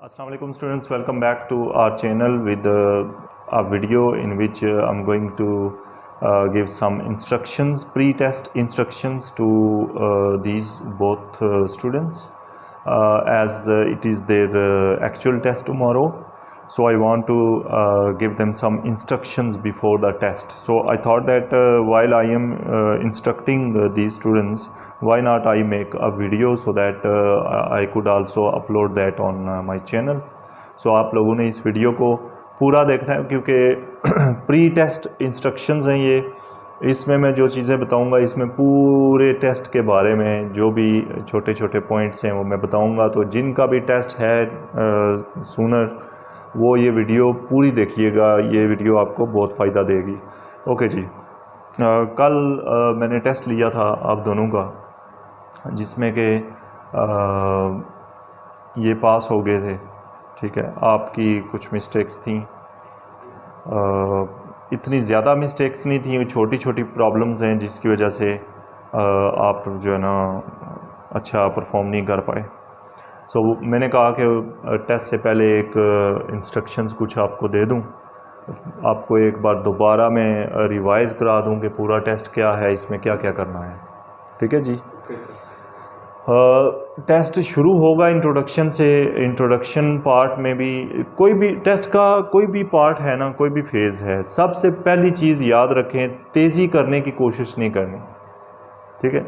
Assalamualaikum students, welcome back to our channel with a video in which I'm going to give some instructions, pre-test instructions to these both students as it is their actual test tomorrow. So I want to give them some instructions before the test. So I thought that while I am instructing these students, why not I make a video so that I could also upload that on my channel. So आप लोगों ने इस video को पूरा देखना है क्योंकि pre test instructions हैं ये। इसमें मैं जो चीज़ें बताऊंगा इसमें पूरे टेस्ट के बारे में जो भी छोटे छोटे पॉइंट्स हैं वो मैं बताऊंगा। तो जिनका भी टेस्ट है सूनर वो ये वीडियो पूरी देखिएगा, ये वीडियो आपको बहुत फ़ायदा देगी। ओके जी, कल मैंने टेस्ट लिया था आप दोनों का, जिसमें कि ये पास हो गए थे। ठीक है, आपकी कुछ मिस्टेक्स थी, इतनी ज़्यादा मिस्टेक्स नहीं थी, छोटी छोटी प्रॉब्लम्स हैं जिसकी वजह से आप जो है ना अच्छा परफॉर्म नहीं कर पाए। सो मैंने कहा कि टेस्ट से पहले एक इंस्ट्रक्शंस कुछ आपको दे दूं, आपको एक बार दोबारा मैं रिवाइज़ करा दूं कि पूरा टेस्ट क्या है, इसमें क्या क्या करना है। ठीक है जी। टेस्ट शुरू होगा इंट्रोडक्शन से। इंट्रोडक्शन पार्ट में भी कोई भी टेस्ट का कोई भी पार्ट है ना, कोई भी फेज़ है, सबसे पहली चीज़ याद रखें, तेज़ी करने की कोशिश नहीं करनी। ठीक है,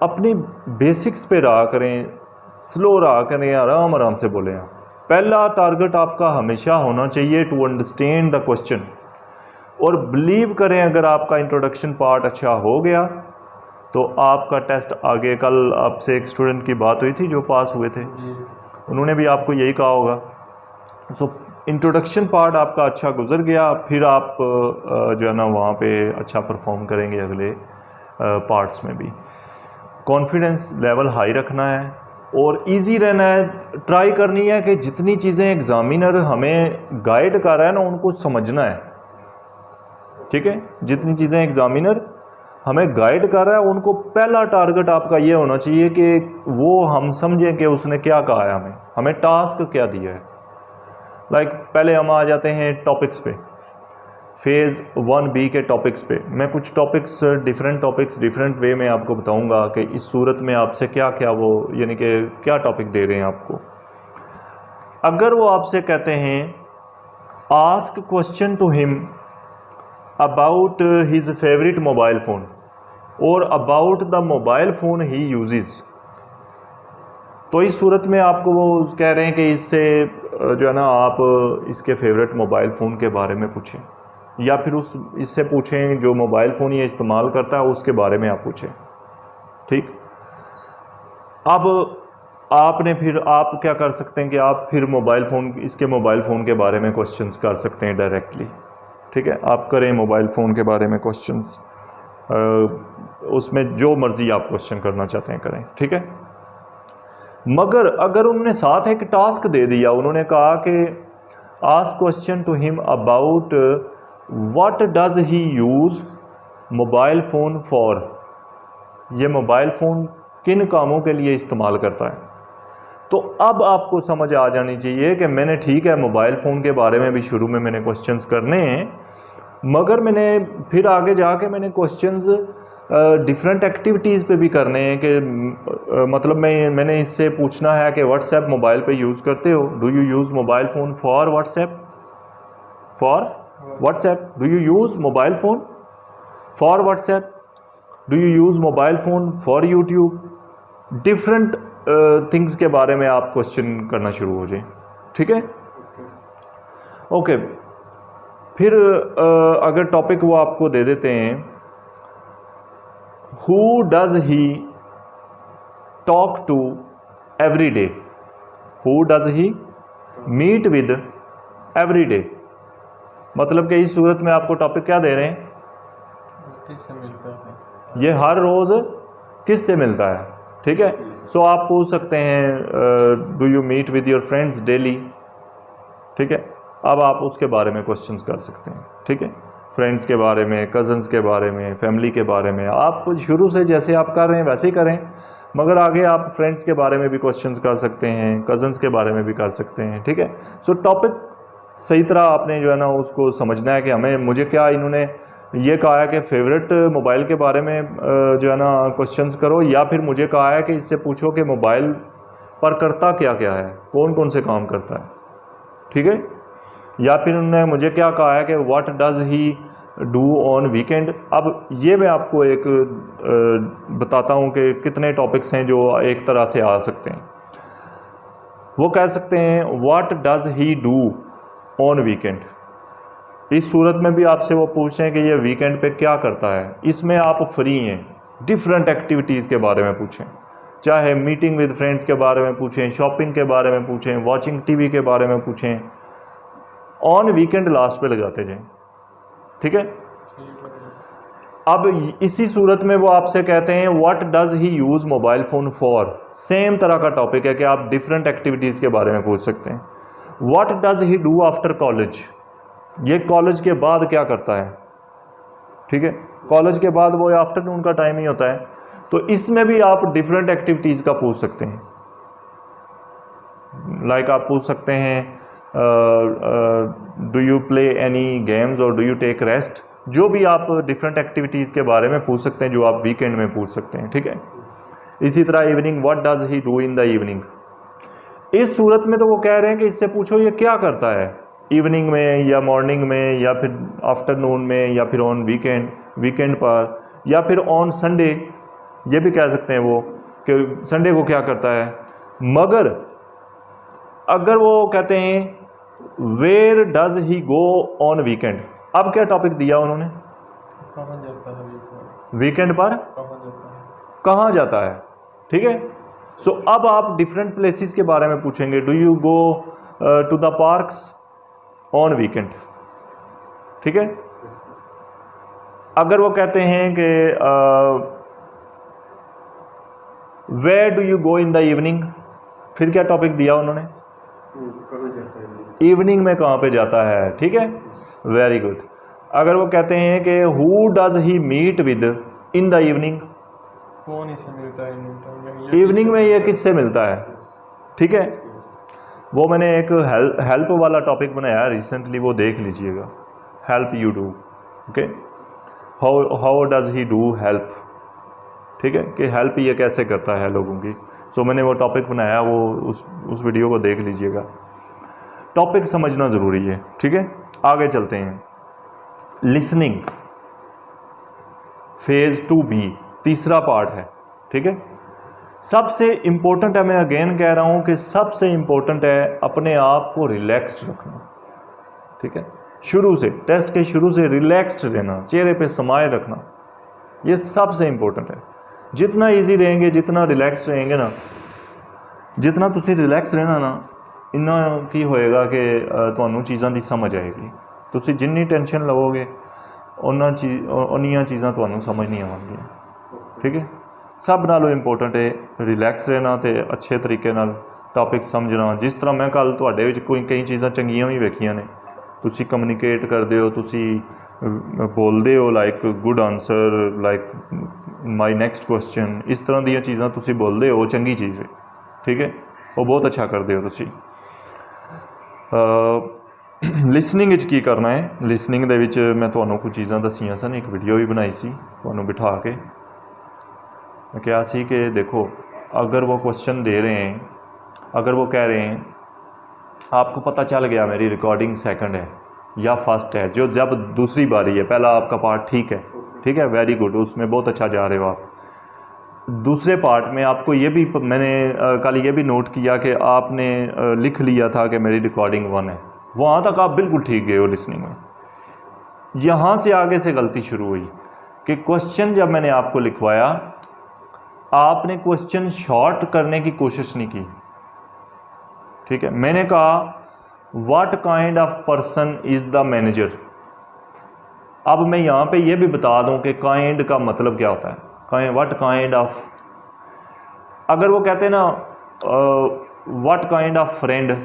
अपनी बेसिक्स पे रहा करें, स्लो रहा करें, आराम आराम से बोलें। आप पहला टारगेट आपका हमेशा होना चाहिए टू अंडरस्टैंड द क्वेश्चन, और बिलीव करें अगर आपका इंट्रोडक्शन पार्ट अच्छा हो गया तो आपका टेस्ट आगे। कल आपसे एक स्टूडेंट की बात हुई थी जो पास हुए थे, उन्होंने भी आपको यही कहा होगा। सो इंट्रोडक्शन पार्ट आपका अच्छा गुजर गया, फिर आप जो है ना वहाँ पे अच्छा परफॉर्म करेंगे अगले पार्ट्स में भी। कॉन्फिडेंस लेवल हाई रखना है और इजी रहना है। ट्राई करनी है कि जितनी चीज़ें एग्जामिनर हमें गाइड कर रहा है ना उनको समझना है। ठीक है, जितनी चीज़ें एग्जामिनर हमें गाइड कर रहा है उनको पहला टारगेट आपका ये होना चाहिए कि वो हम समझें कि उसने क्या कहा है, हमें टास्क क्या दिया है। लाइक पहले हम आ जाते हैं टॉपिक्स पे, फेज़ 1B के टॉपिक्स पे। मैं कुछ टॉपिक्स डिफरेंट वे में आपको बताऊंगा कि इस सूरत में आपसे क्या क्या वो यानी कि क्या टॉपिक दे रहे हैं आपको। अगर वो आपसे कहते हैं ask question to him about his favourite mobile phone और अबाउट द मोबाइल फ़ोन ही यूजेस, तो इस सूरत में आपको वो कह रहे हैं कि इससे जो है ना आप इसके फेवरेट मोबाइल फ़ोन के बारे में पूछें, या फिर इससे पूछें जो मोबाइल फ़ोन ये इस्तेमाल करता है उसके बारे में आप पूछें। ठीक, अब आपने फिर आप क्या कर सकते हैं कि आप फिर इसके मोबाइल फ़ोन के बारे में क्वेश्चंस कर सकते हैं डायरेक्टली। ठीक है, आप करें मोबाइल फ़ोन के बारे में क्वेश्चंस, उसमें जो मर्ज़ी आप क्वेश्चन करना चाहते हैं करें। ठीक है, मगर अगर उन्होंने साथ एक टास्क दे दिया, उन्होंने कहा कि ask question to him about what does he use mobile phone for, ये मोबाइल फ़ोन किन कामों के लिए इस्तेमाल करता है, तो अब आपको समझ आ जानी चाहिए कि मैंने ठीक है मोबाइल फ़ोन के बारे में भी शुरू में मैंने क्वेश्चंस करने हैं, मगर मैंने फिर आगे जाके मैंने क्वेश्चंस डिफरेंट एक्टिविटीज़ पे भी करने हैं कि मतलब मैंने इससे पूछना है कि व्हाट्सएप मोबाइल पे यूज़ करते हो, do you use mobile phone for WhatsApp, do you use mobile phone for WhatsApp, do you use mobile phone for YouTube. Different things के बारे में आप क्वेश्चन करना शुरू हो जाएं। ठीक है, ओके। फिर अगर टॉपिक वो आपको दे देते हैं who does he talk to every day, who does he meet with every day, मतलब कि इस सूरत में आपको टॉपिक क्या दे रहे हैं, किससे मिलता है, ये हर रोज़ किससे मिलता है। ठीक है, सो आप पूछ सकते हैं do you meet with your friends daily. ठीक है, अब आप उसके बारे में क्वेश्चंस कर सकते हैं। ठीक है, फ्रेंड्स के बारे में, कज़न्स के बारे में, फैमिली के बारे में, आप शुरू से जैसे आप कर रहे हैं वैसे ही करें। मगर आगे आप फ्रेंड्स के बारे में भी क्वेश्चंस कर सकते हैं, कज़न्स के बारे में भी कर सकते हैं, ठीक है। सो टॉपिक सही तरह आपने जो है ना उसको समझना है कि मुझे क्या इन्होंने ये कहा है कि फेवरेट मोबाइल के बारे में जो है ना क्वेश्चंस करो, या फिर मुझे कहा है कि इससे पूछो कि मोबाइल पर करता क्या क्या है, कौन कौन से काम करता है, ठीक है। या फिर उन्होंने मुझे क्या कहा है कि what does he do on weekend. अब ये मैं आपको एक बताता हूँ कि कितने टॉपिक्स हैं जो एक तरह से आ सकते हैं। वो कह सकते हैं what does he do on weekend. इस सूरत में भी आपसे वो पूछें कि ये वीकेंड पे क्या करता है। इसमें आप फ्री हैं, डिफरेंट एक्टिविटीज़ के बारे में पूछें, चाहे मीटिंग विद फ्रेंड्स के बारे में पूछें, शॉपिंग के बारे में पूछें, वॉचिंग टीवी के बारे में पूछें। ऑन वीकेंड लास्ट पे लगाते जाएं, ठीक है। अब इसी सूरत में वो आपसे कहते हैं what does he use mobile phone for. Same तरह का टॉपिक है कि आप डिफरेंट एक्टिविटीज़ के बारे में पूछ सकते हैं। What does he do after college, ये कॉलेज के बाद क्या करता है, ठीक है। कॉलेज के बाद वो आफ्टरनून का टाइम ही होता है, तो इसमें भी आप डिफरेंट एक्टिविटीज़ का पूछ सकते हैं। लाइक आप पूछ सकते हैं do you play any games और डू यू टेक रेस्ट। जो भी आप डिफरेंट एक्टिविटीज़ के बारे में पूछ सकते हैं जो आप वीकेंड में पूछ सकते हैं, ठीक है। इसी तरह evening, what does he do in the evening. इस सूरत में तो वो कह रहे हैं कि इससे पूछो ये क्या करता है इवनिंग में या मॉर्निंग में या फिर आफ्टरनून में या फिर ऑन वीकेंड पर या फिर ऑन संडे। ये भी कह सकते हैं वो कि संडे को क्या करता है। मगर अगर वो कहते हैं where does he go on weekend, अब क्या टॉपिक दिया उन्होंने, कहाँ जाता है वीकेंड पर, कहाँ जाता है, ठीक है। सो अब आप डिफरेंट प्लेसेस के बारे में पूछेंगे। Do you go to the parks on weekend, ठीक है। अगर वो कहते हैं कि where do you go in the evening, फिर क्या टॉपिक दिया उन्होंने, इवनिंग में कहाँ पे जाता है, ठीक है। Very good. अगर वो कहते हैं कि who does he meet with in the evening, कौन इससे मिलता है इवनिंग में ये किससे मिलता है, ठीक है। वो मैंने एक हेल्प वाला टॉपिक बनाया रिसेंटली, वो देख लीजिएगा, help you do, okay. How does he do help, ठीक है, कि हेल्प ये कैसे करता है लोगों की। सो मैंने वो टॉपिक बनाया, वो उस वीडियो को देख लीजिएगा। टॉपिक समझना ज़रूरी है, ठीक है। आगे चलते हैं। लिसनिंग फेज़ 2B तीसरा पार्ट है, ठीक है। सबसे इम्पोर्टेंट है, मैं अगेन कह रहा हूँ कि सबसे इम्पोर्टेंट है अपने आप को रिलैक्स्ड रखना, ठीक है। शुरू से, टेस्ट के शुरू से रिलैक्स्ड रहना, चेहरे पे स्माइल रखना, ये सबसे इम्पोर्टेंट है। जितना इजी रहेंगे, जितना रिलैक्स रहेंगे ना, जितना तुसी रिलैक्स रहना ना, इन्ना की होएगा कि तुहानू चीज़ां दी समझ आएगी। तुसी जिन्नी टेंशन लवोगे उन्नियां चीज़ां तुहानू समझ नहीं आउणगियां, ठीक है। सब नालों इंपोर्टेंट है रिलैक्स रहना ते अच्छे तरीके नाल टॉपिक समझना। जिस तरह मैं कल तुहाडे विच कोई कई चीज़ां चंगियां भी वेखियां ने, तुसी कम्युनिकेट करदे हो, तुसी बोलदे हो like good answer, like my next question, इस तरह दी चीज़ां तुसी बोलदे हो, चंगी चीज़ है, ठीक है। वो बहुत अच्छा करदे हो तुसी। लिसनिंग विच की करना है। लिसनिंग दे विच मैं तुहानू कुछ चीज़ां दसियां सन, एक वीडियो भी बनाई सी तुहानू बिठा के। क्या सी कि देखो, अगर वो क्वेश्चन दे रहे हैं, अगर वो कह रहे हैं आपको पता चल गया मेरी रिकॉर्डिंग सेकंड है या फर्स्ट है, जो जब दूसरी बारी है, पहला आपका पार्ट ठीक है, ठीक है, वेरी गुड, उसमें बहुत अच्छा जा रहे हो आप। दूसरे पार्ट में आपको ये भी, मैंने कल ये भी नोट किया कि आपने लिख लिया था कि मेरी रिकॉर्डिंग 1 है, वहाँ तक आप बिल्कुल ठीक गए हो लिसनिंग में। यहाँ से आगे से गलती शुरू हुई कि क्वेश्चन जब मैंने आपको लिखवाया, आपने क्वेश्चन शॉर्ट करने की कोशिश नहीं की, ठीक है। मैंने कहा what kind of person is the manager. अब मैं यहाँ पे ये भी बता दूँ कि काइंड का मतलब क्या होता है। व्हाट काइंड ऑफ, अगर वो कहते हैं ना व्हाट काइंड ऑफ फ्रेंड,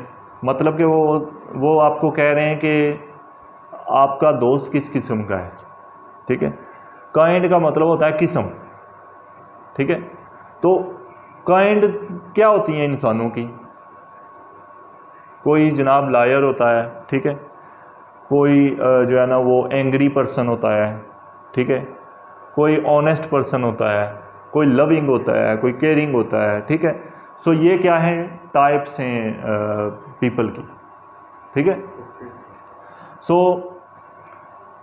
मतलब कि वो आपको कह रहे हैं कि आपका दोस्त किस किस्म का है, ठीक है। काइंड का मतलब होता है किस्म, ठीक है। तो काइंड क्या होती हैं इंसानों की? कोई जनाब लायर होता है, ठीक है, कोई जो है ना वो एंग्री पर्सन होता है, ठीक है, कोई ऑनेस्ट पर्सन होता है, कोई लविंग होता है, कोई केयरिंग होता है, ठीक है। सो ये क्या है, टाइप्स हैं पीपल की, ठीक है। सो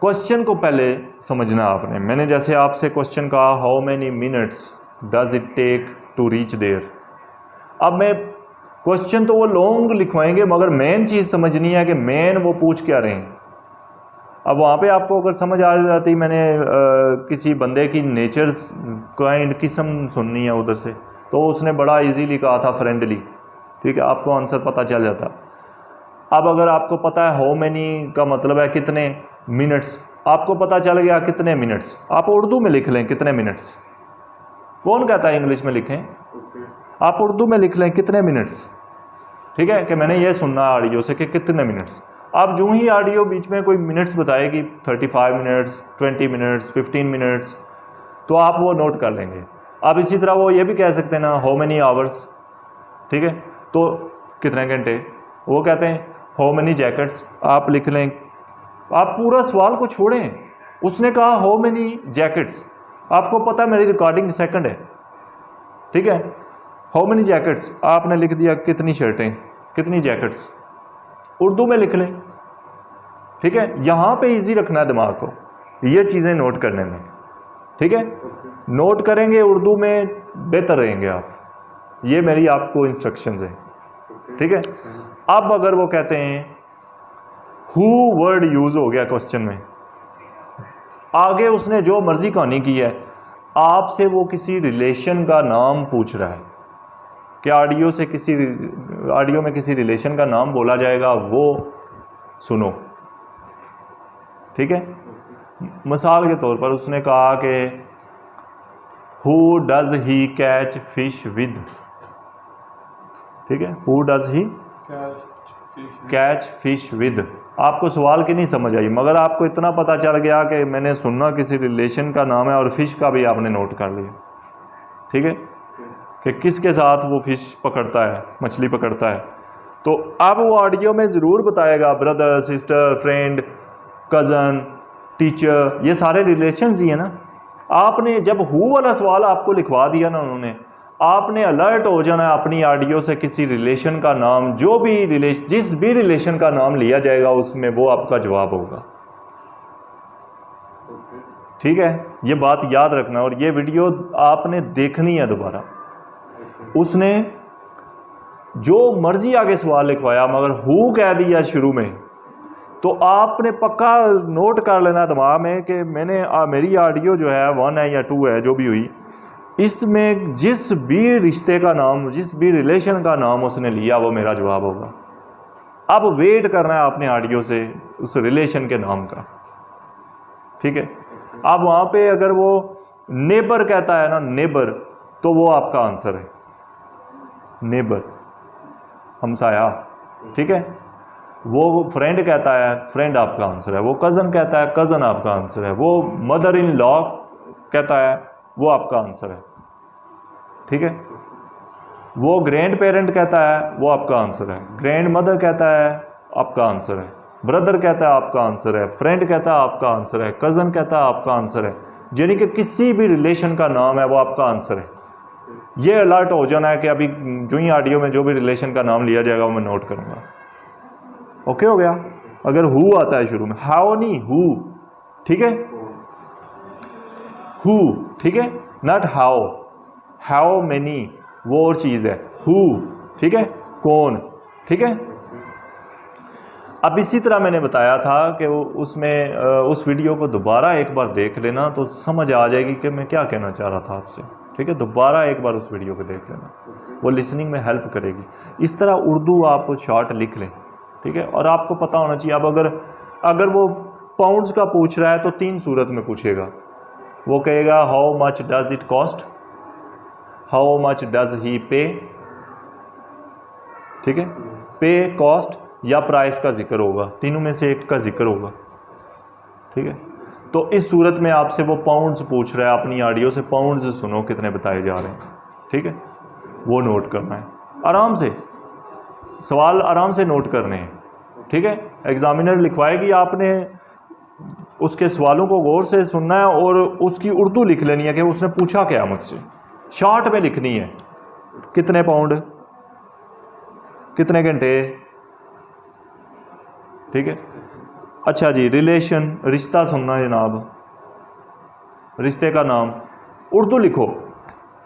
क्वेश्चन को पहले समझना आपने। मैंने जैसे आपसे क्वेश्चन कहा how many minutes does it take to reach there. अब मैं क्वेश्चन तो वो लॉन्ग लिखवाएंगे मगर मेन चीज़ समझनी है कि मेन वो पूछ क्या रहे हैं। अब वहाँ पे आपको अगर समझ आ जाती, मैंने किसी बंदे की नेचर काइंड किस्म सुननी है उधर से, तो उसने बड़ा इजीली कहा था फ्रेंडली, ठीक है, आपको आंसर पता चल जाता। अब अगर आपको पता है हाउ मैनी का मतलब है कितने मिनट्स, आपको पता चल गया कितने मिनट्स, आप उर्दू में लिख लें कितने मिनट्स। कौन कहता है इंग्लिश में लिखें? आप उर्दू में लिख लें कितने मिनट्स, ठीक है, कि मैंने ये सुनना ऑडियो से कि कितने मिनट्स। अब जो ही ऑडियो बीच में कोई मिनट्स बताएगी, 35 मिनट्स, 20 मिनट्स, 15 मिनट्स, तो आप वो नोट कर लेंगे। अब इसी तरह वो ये भी कह सकते हैं ना हाउ मैनी आवर्स, ठीक है, तो कितने घंटे। वो कहते हैं हाउ मैनी जैकेट्स, आप लिख लें। आप पूरा सवाल को छोड़ें, उसने कहा हाउ मैनी जैकेट्स, आपको पता है मेरी रिकॉर्डिंग सेकंड है, ठीक है, हाउ मैनी जैकेट्स आपने लिख दिया कितनी शर्टें, कितनी जैकेट्स, उर्दू में लिख लें, ठीक है। यहाँ पे इजी रखना है दिमाग को, ये चीज़ें नोट करने में, ठीक है। नोट करेंगे उर्दू में बेहतर रहेंगे आप, ये मेरी आपको इंस्ट्रक्शंस है, ठीक है। अब अगर वो कहते हैं हु वर्ड यूज हो गया क्वेश्चन में, आगे उसने जो मर्जी कहानी की है, आपसे वो किसी रिलेशन का नाम पूछ रहा है कि ऑडियो में किसी रिलेशन का नाम बोला जाएगा, वो सुनो, ठीक है। मिसाल के तौर पर उसने कहा कि who does he catch fish with, ठीक है, who does he catch fish with. आपको सवाल की नहीं समझ आई मगर आपको इतना पता चल गया कि मैंने सुनना किसी रिलेशन का नाम है और फिश का भी आपने नोट कर लिया, ठीक है, कि किसके साथ वो फिश पकड़ता है, मछली पकड़ता है। तो अब वो ऑडियो में ज़रूर बताएगा brother, sister, friend, cousin, teacher, ये सारे रिलेशंस ही है ना। आपने जब हु वाला सवाल आपको लिखवा दिया ना उन्होंने, आपने अलर्ट हो जाना अपनी ऑडियो से किसी रिलेशन का नाम, जो भी जिस भी रिलेशन का नाम लिया जाएगा उसमें वो आपका जवाब होगा, ठीक है। ये बात याद रखना और ये वीडियो आपने देखनी है दोबारा। उसने जो मर्जी आगे सवाल लिखवाया मगर हु कह दिया शुरू में, तो आपने पक्का नोट कर लेना दिमाग में कि मेरी ऑडियो जो है 1 है या 2 है, जो भी हुई, इसमें जिस भी रिश्ते का नाम, जिस भी रिलेशन का नाम उसने लिया वो मेरा जवाब होगा। अब वेट करना है आपने ऑडियो से उस रिलेशन के नाम का, ठीक है। अब वहाँ पे अगर वो नेबर कहता है ना, नेबर, तो वो आपका आंसर है, नेबर, हमसाया, ठीक है। वो फ्रेंड कहता है, फ्रेंड आपका आंसर है। वो कज़न कहता है, कज़न आपका आंसर है। वो मदर इन लॉ कहता है, वो आपका आंसर है, ठीक है। वो ग्रैंड पेरेंट कहता है, वो आपका आंसर है। ग्रैंड मदर कहता है, आपका आंसर है। ब्रदर कहता है, आपका आंसर है। फ्रेंड कहता है, आपका आंसर है। कज़न कहता है, आपका आंसर है। यानी कि किसी भी रिलेशन का नाम है वो आपका आंसर है। ये अलर्ट हो जाना है कि अभी जो ही ऑडियो में जो भी रिलेशन का नाम लिया जाएगा वो मैं नोट करूँगा। ओके हो गया। अगर हु आता है शुरू में, हाउ नहीं, हु, ठीक है, हु, ठीक है, नॉट हाउ। हाउ मेनी वो और चीज़ है, हु, ठीक है, कौन, ठीक है। अब इसी तरह मैंने बताया था कि वो उसमें उस वीडियो को दोबारा एक बार देख लेना तो समझ आ जाएगी कि मैं क्या कहना चाह रहा था आपसे, ठीक है। दोबारा एक बार उस वीडियो को देख लेना, वो लिसनिंग में हेल्प करेगी। इस तरह उर्दू आप शॉर्ट लिख लें, ठीक है। और आपको पता होना चाहिए, अब अगर वो पाउंड्स का पूछ रहा है तो 3 सूरत में पूछेगा। वो कहेगा how much does it cost, how much does he पे, ठीक है, पे, कॉस्ट या प्राइस का जिक्र होगा, तीनों में से एक का जिक्र होगा, ठीक है। तो इस सूरत में आपसे वो पाउंड्स पूछ रहा है, अपनी ऑडियो से पाउंड्स सुनो कितने बताए जा रहे हैं, ठीक है। वो नोट करना है आराम से, सवाल आराम से नोट करने हैं, ठीक है। एग्जामिनर लिखवाएगी, आपने उसके सवालों को गौर से सुनना है और उसकी उर्दू लिख लेनी है कि उसने पूछा क्या मुझसे, शॉर्ट में लिखनी है। कितने पाउंड, कितने घंटे, ठीक है। अच्छा जी, रिलेशन, रिश्ता सुनना है जनाब, रिश्ते का नाम, उर्दू लिखो।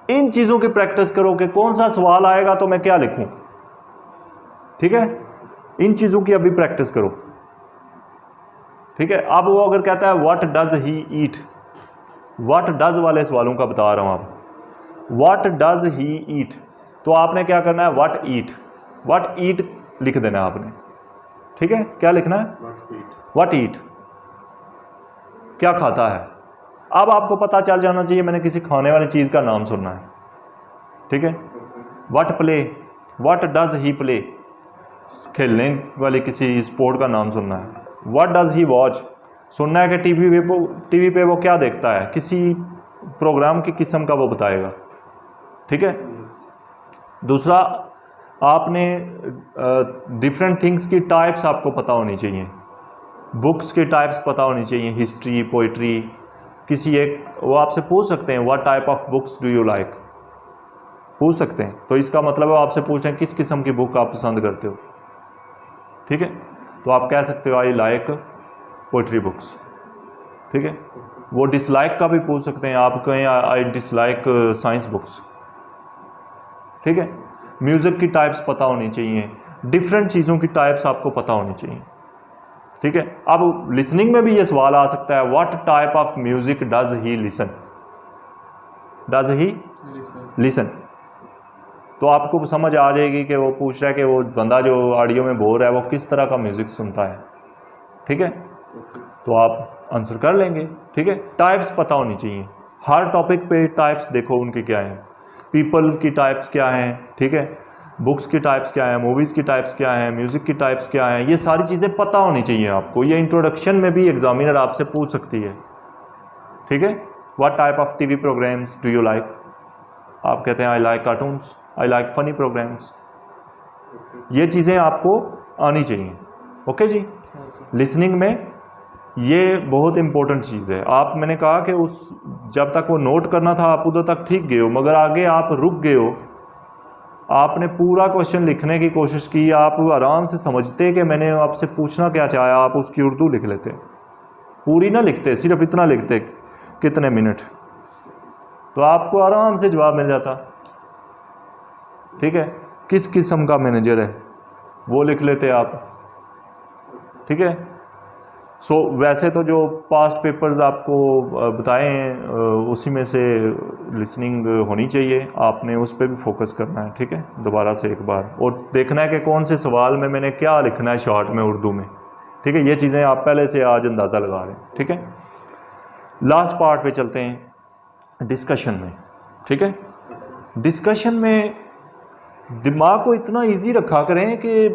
इन चीज़ों की प्रैक्टिस करो कि कौन सा सवाल आएगा तो मैं क्या लिखूं, ठीक है। इन चीज़ों की अभी प्रैक्टिस करो, ठीक है। अब वो अगर कहता है what does he eat, what does वाले सवालों का बता रहा हूं आप, व्हाट डज ही ईट, तो आपने क्या करना है, व्हाट ईट लिख देना है आपने, ठीक है। क्या लिखना है, व्हाट ईट, क्या खाता है। अब आपको पता चल जाना चाहिए मैंने किसी खाने वाली चीज़ का नाम सुनना है, ठीक है। What play, what does he play, खेलने वाली किसी स्पोर्ट का नाम सुनना है। व्हाट डज ही वॉच, सुनना है कि टीवी पे वो क्या देखता है, किसी प्रोग्राम की किस्म का वो बताएगा, ठीक है। दूसरा, आपने डिफरेंट थिंग्स की टाइप्स आपको पता होनी चाहिए, बुक्स की टाइप्स पता होनी चाहिए, हिस्ट्री, पोइट्री, किसी एक, वो आपसे पूछ सकते हैं what type of books do you like, पूछ सकते हैं। तो इसका मतलब है आपसे पूछ रहे हैं किस किस्म की बुक आप पसंद करते हो, ठीक है। तो आप कह सकते हो आई लाइक पोइट्री बुक्स, ठीक है। वो डिसलाइक का भी पूछ सकते हैं, आप कहें आई डिसलाइक साइंस बुक्स, ठीक है। म्यूज़िक की टाइप्स पता होनी चाहिए, डिफरेंट चीज़ों की टाइप्स आपको पता होनी चाहिए, ठीक है। अब लिसनिंग में भी ये सवाल आ सकता है, what type of music does he listen, does he listen, तो आपको समझ आ जाएगी कि वो पूछ रहा है कि वो बंदा जो ऑडियो में बोल रहा है वो किस तरह का म्यूजिक सुनता है, ठीक है। तो आप आंसर कर लेंगे, ठीक है। टाइप्स पता होनी चाहिए, हर टॉपिक पे टाइप्स देखो उनकी क्या हैं, पीपल की टाइप्स क्या हैं, ठीक है, बुक्स की टाइप्स क्या हैं, मूवीज़ की टाइप्स क्या हैं, म्यूज़िक की टाइप्स क्या हैं, ये सारी चीज़ें पता होनी चाहिए आपको। ये इंट्रोडक्शन में भी एग्जामिनर आपसे पूछ सकती है, ठीक है। What type of TV programmes do you like, आप कहते हैं I like cartoons, I like funny programmes, ये चीज़ें आपको आनी चाहिए, ओके जी। लिसनिंग में ये बहुत इंपॉर्टेंट चीज़ है। आप, मैंने कहा कि उस जब तक वो नोट करना था आप उधर तक ठीक गए हो, मगर आगे आप रुक गए हो, आपने पूरा क्वेश्चन लिखने की कोशिश की, आप आराम से समझते कि मैंने आपसे पूछना क्या चाहा, आप उसकी उर्दू लिख लेते, पूरी ना लिखते, सिर्फ इतना लिखते कितने मिनट, तो आपको आराम से जवाब मिल जाता, ठीक है। किस किस्म का मैनेजर है वो लिख लेते आप, ठीक है। सो वैसे तो जो पास्ट पेपर्स आपको बताए हैं उसी में से लिसनिंग होनी चाहिए, आपने उस पर भी फोकस करना है, ठीक है, दोबारा से एक बार, और देखना है कि कौन से सवाल में मैंने क्या लिखना है शॉर्ट में उर्दू में, ठीक है। ये चीज़ें आप पहले से आज अंदाज़ा लगा रहे हैं, ठीक है। लास्ट पार्ट पे चलते हैं, डिस्कशन में, ठीक है। डिस्कशन में दिमाग को इतना ईजी रखा करें कि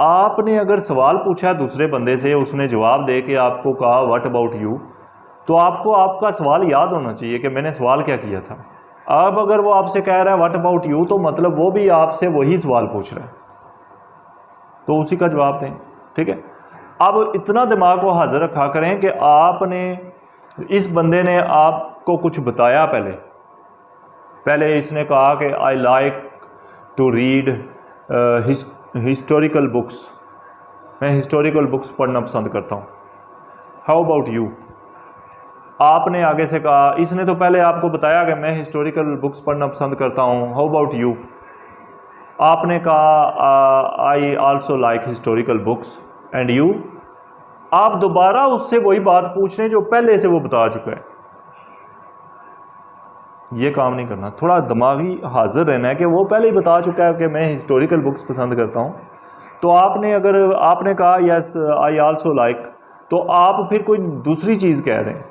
आपने अगर सवाल पूछा है दूसरे बंदे से, उसने जवाब दे के आपको कहा व्हाट अबाउट यू, तो आपको आपका सवाल याद होना चाहिए कि मैंने सवाल क्या किया था। अब अगर वो आपसे कह रहा है व्हाट अबाउट यू, तो मतलब वो भी आपसे वही सवाल पूछ रहा है, तो उसी का जवाब दें, ठीक है। अब इतना दिमाग को हाजिर रखा करें कि आपने, इस बंदे ने आपको कुछ बताया, पहले इसने कहा कि I like to read historical books, मैं हिस्टोरिकल बुक्स पढ़ना पसंद करता हूँ, हाउ अबाउट यू। आपने आगे से कहा, इसने तो पहले आपको बताया कि मैं हिस्टोरिकल बुक्स पढ़ना पसंद करता हूँ, हाउ अबाउट यू। आपने कहा I also like historical books and you. आप दोबारा उससे वही बात पूछ रहे हैं जो पहले से वो बता चुका है, ये काम नहीं करना। थोड़ा दिमागी हाजिर रहना है कि वो पहले ही बता चुका है कि मैं हिस्टोरिकल बुक्स पसंद करता हूँ, तो आपने अगर आपने कहा यस आई आल्सो लाइक, तो आप फिर कोई दूसरी चीज़ कह रहे हैं।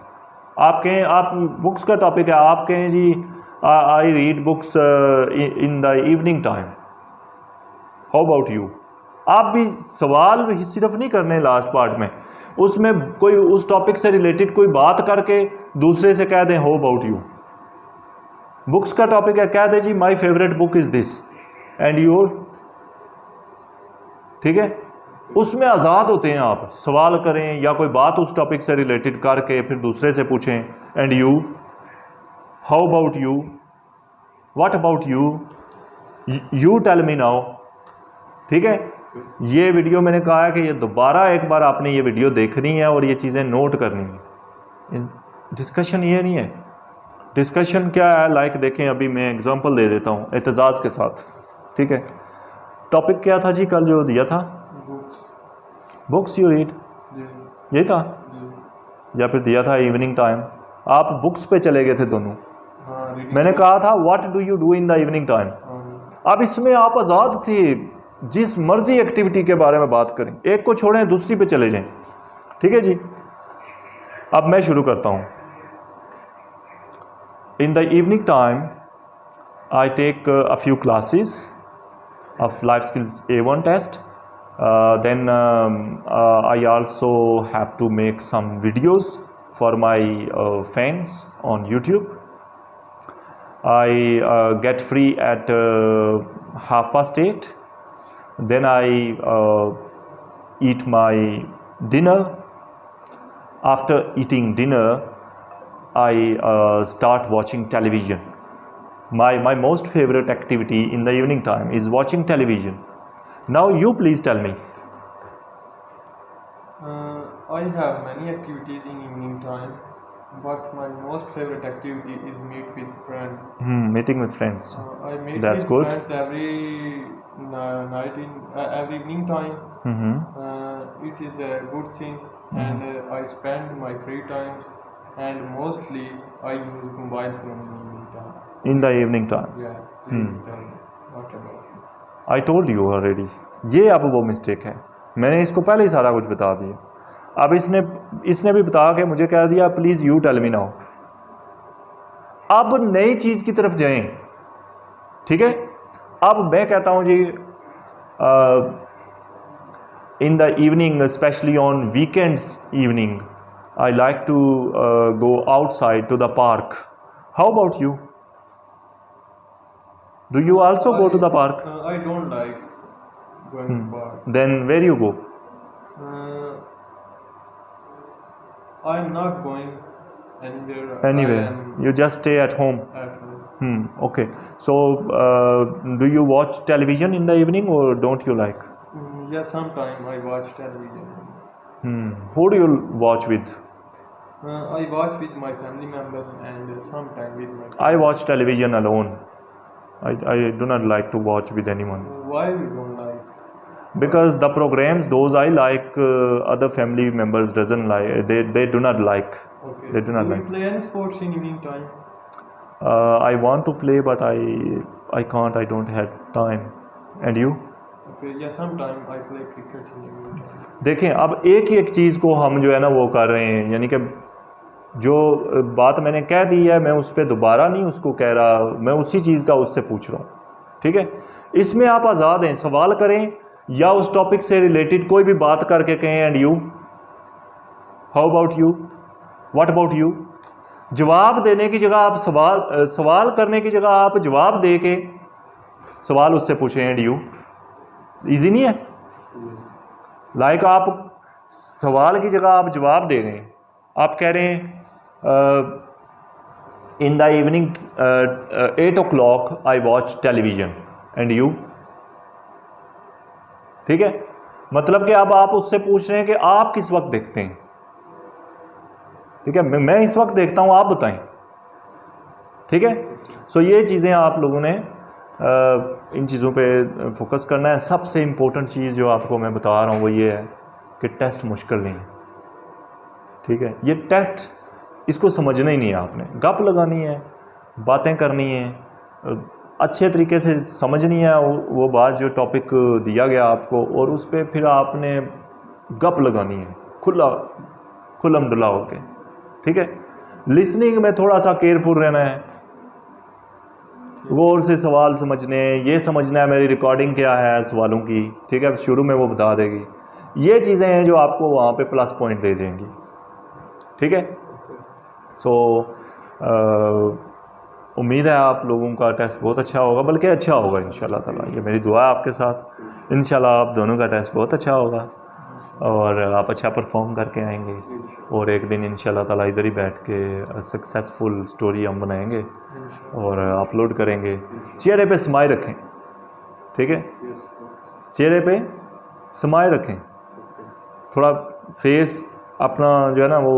आप कहें, आप बुक्स का टॉपिक है, आप कहें जी I read books in the evening time, how about you. आप भी सवाल भी सिर्फ नहीं करने लास्ट पार्ट में, उसमें कोई उस टॉपिक से रिलेटेड कोई बात करके दूसरे से कह दें हाउ अबाउट यू, बुक्स का टॉपिक है, कह दे जी my favourite book is this and your, ठीक है। उसमें आज़ाद होते हैं, आप सवाल करें या कोई बात उस टॉपिक से रिलेटेड करके फिर दूसरे से पूछें। And you, how about you, what about you, you tell me now, ठीक है। ये वीडियो मैंने कहा है कि ये दोबारा एक बार आपने ये वीडियो देखनी है और ये चीज़ें नोट करनी है। डिस्कशन ये नहीं है, डिस्कशन क्या है, लाइक देखें अभी मैं एग्जांपल दे देता हूँ एतजाज़ के साथ, ठीक है। टॉपिक क्या था जी कल जो दिया था? बुक्स यू रीड, यही था, या फिर दिया था इवनिंग टाइम? आप बुक्स पे चले गए थे दोनों। मैंने कहा था what do you do in the evening time. अब इसमें आप आज़ाद थे, जिस मर्जी एक्टिविटी के बारे में बात करें, एक को छोड़ें दूसरी पे चले जाएं, ठीक है जी। अब मैं शुरू करता हूँ। In the evening time I take a few classes of life skills A1 test, then I also have to make some videos for my fans on YouTube. I get free at 8:30, then I eat my dinner. After eating dinner I start watching television. My most favorite activity in the evening time is watching television. Now you please tell me. I have many activities in evening time, but my most favorite activity is meet with friends. Meeting with friends. I meet That's with good. friends every night in every evening time. It is a good thing, and I spend my free times, and mostly I use mobile phone in evening time. In the evening time. Yeah. Please tell me, what about you? I told you already. ये अब वो mistake है, मैंने इसको पहले ही सारा कुछ बता दिया। अब इसने भी बता के मुझे कह दिया please you tell me now. अब नई चीज़ की तरफ जाएं, ठीक है। अब मैं कहता हूँ जी in the evening, specially on weekends evening, I like to go outside to the park. How about you? Do you also go to the park? I don't like going to park. Then where you go? I'm not going anywhere. Anywhere. I am You just stay at home. at home. Okay. So do you watch television in the evening or don't you like? Yeah, sometime I watch television. Who do you watch with? I watch with my family members and sometime with my. I watch television alone. I do not like to watch with anyone. Why you don't like? Because the programs those I like, other family members doesn't like. They do not like. Okay. They do not Do like. you play any sports in evening time? I want to play but I can't. I don't have time. And you? Okay. Yeah, sometime I play cricket in evening time. देखें अब एक ही एक चीज़ को हम जो है ना वो कर रहे हैं, यानी कि जो बात मैंने कह दी है मैं उस पर दोबारा नहीं उसको कह रहा, मैं उसी चीज़ का उससे पूछ रहा हूँ, ठीक है। इसमें आप आज़ाद हैं, सवाल करें या उस टॉपिक से रिलेटेड कोई भी बात करके कहें and you, how about you, what about you. जवाब देने की जगह आप सवाल करने की जगह आप जवाब दे के सवाल उससे पूछें एंड यू। ईजी नहीं है? लाइक आप सवाल की जगह आप जवाब दे रहे हैं, आप कह रहे हैं इन the evening 8 o'clock I watch television and you, ठीक है। मतलब कि अब आप उससे पूछ रहे हैं कि आप किस वक्त देखते हैं, ठीक है। मैं इस वक्त देखता हूं, आप बताएं, ठीक है। सो ये चीज़ें आप लोगों ने इन चीज़ों पे फोकस करना है। सबसे इम्पोर्टेंट चीज़ जो आपको मैं बता रहा हूँ वो ये है कि टेस्ट मुश्किल नहीं है, ठीक है। ये टेस्ट इसको समझना ही नहीं है आपने, गप लगानी है, बातें करनी है, अच्छे तरीके से समझनी है वो बात जो टॉपिक दिया गया आपको, और उस पर फिर आपने गप लगानी है खुल्लम डुला होके, ठीक है। लिसनिंग में थोड़ा सा केयरफुल रहना है, गौर से सवाल समझने, ये समझना है मेरी रिकॉर्डिंग क्या है सवालों की, ठीक है। शुरू में वो बता देगी। ये चीज़ें हैं जो आपको वहाँ पे प्लस पॉइंट दे देंगी, ठीक है। सो उम्मीद है आप लोगों का टेस्ट बहुत अच्छा होगा, बल्कि अच्छा होगा इंशाल्लाह ताला। ये मेरी दुआ है आपके साथ। इंशाल्लाह आप दोनों का टेस्ट बहुत अच्छा होगा और आप अच्छा परफॉर्म करके आएंगे और एक दिन इंशाल्लाह ताला इधर ही बैठ के सक्सेसफुल स्टोरी हम बनाएंगे और अपलोड करेंगे। चेहरे पे स्माइल रखें, ठीक है? चेहरे पे स्माइल रखें, थोड़ा फेस अपना जो है ना वो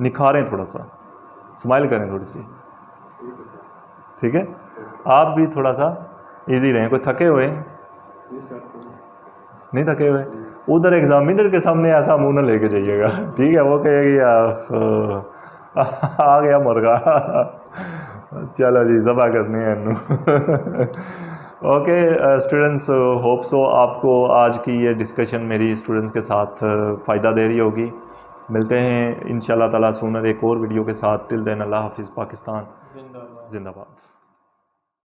निखारें, थोड़ा सा स्माइल करें थोड़ी सी, ठीक है? आप भी थोड़ा सा इजी रहें। कोई थके हुए नहीं, थके हुए उधर एग्जामिनर के सामने ऐसा मुंह ना लेके जाइएगा, ठीक है? वो कहेगी आ गया मुर्गा चलो जी ज़बह करनी है इन्नू ओके स्टूडेंट्स, होप सो आपको आज की ये डिस्कशन मेरी स्टूडेंट्स के साथ फ़ायदा दे रही होगी। मिलते हैं इंशाल्लाह ताला सूनर एक और वीडियो के साथ। टिल देन अल्लाह हाफिज़। पाकिस्तान जिंदाबाद।